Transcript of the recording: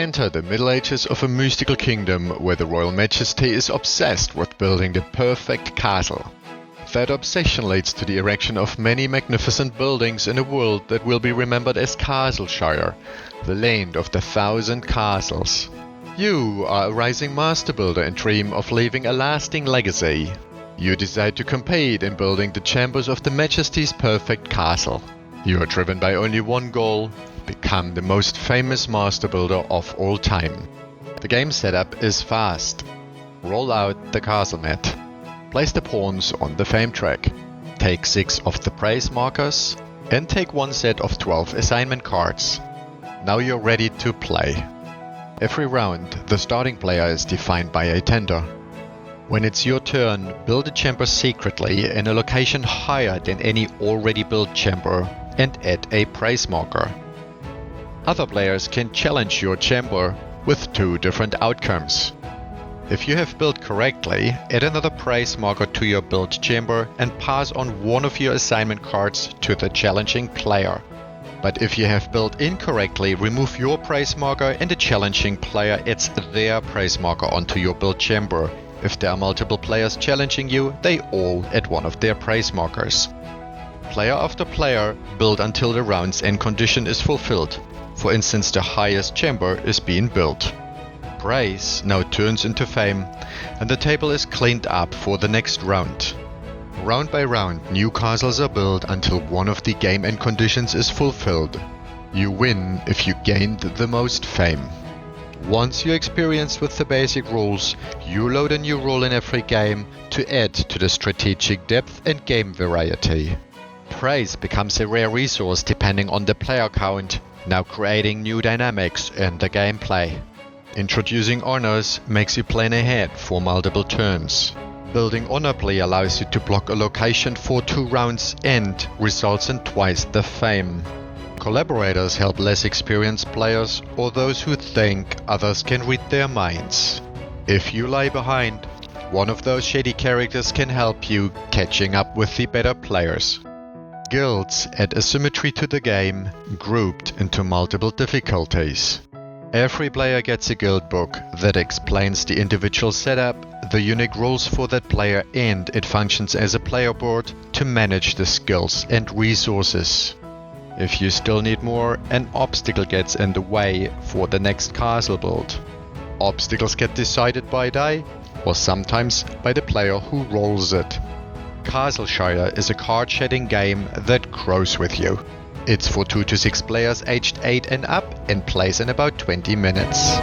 enter the Middle Ages of a mystical kingdom where the royal majesty is obsessed with building the perfect castle. That obsession leads to the erection of many magnificent buildings in a world that will be remembered as Castleshire, the land of the 1,000 castles. You are a rising master builder and dream of leaving a lasting legacy. You decide to compete in building the chambers of the Majesty's perfect castle. You are driven by only one goal: become the most famous master builder of all time. The game setup is fast. Roll out the castle mat. Place the pawns on the fame track. Take 6 of the praise markers and take 1 set of 12 assignment cards. Now you're ready to play. Every round, the starting player is defined by a tender. When it's your turn, build a chamber secretly in a location higher than any already built chamber and add a praise marker. Other players can challenge your chamber with 2 different outcomes. If you have built correctly, add another praise marker to your built chamber and pass on one of your assignment cards to the challenging player. But if you have built incorrectly, remove your praise marker and the challenging player adds their praise marker onto your built chamber. If there are multiple players challenging you, they all add one of their praise markers. Player after player build until the round's end condition is fulfilled. For instance, the highest chamber is being built. Praise now turns into fame, and the table is cleaned up for the next round. Round by round, new castles are built until one of the game end conditions is fulfilled. You win if you gained the most fame. Once you're experienced with the basic rules, you load a new rule in every game to add to the strategic depth and game variety. Praise becomes a rare resource depending on the player count, now creating new dynamics in the gameplay. Introducing honors makes you plan ahead for multiple turns. Building honorably allows you to block a location for 2 rounds and results in twice the fame. Collaborators help less experienced players or those who think others can read their minds. If you lie behind, one of those shady characters can help you catching up with the better players. Guilds add asymmetry to the game, grouped into multiple difficulties. Every player gets a guild book that explains the individual setup, the unique rules for that player, and it functions as a player board to manage the skills and resources. If you still need more, an obstacle gets in the way for the next castle build. Obstacles get decided by die, or sometimes by the player who rolls it. Castleshire is a card-shedding game that grows with you. It's for 2 to 6 players aged 8 and up and plays in about 20 minutes.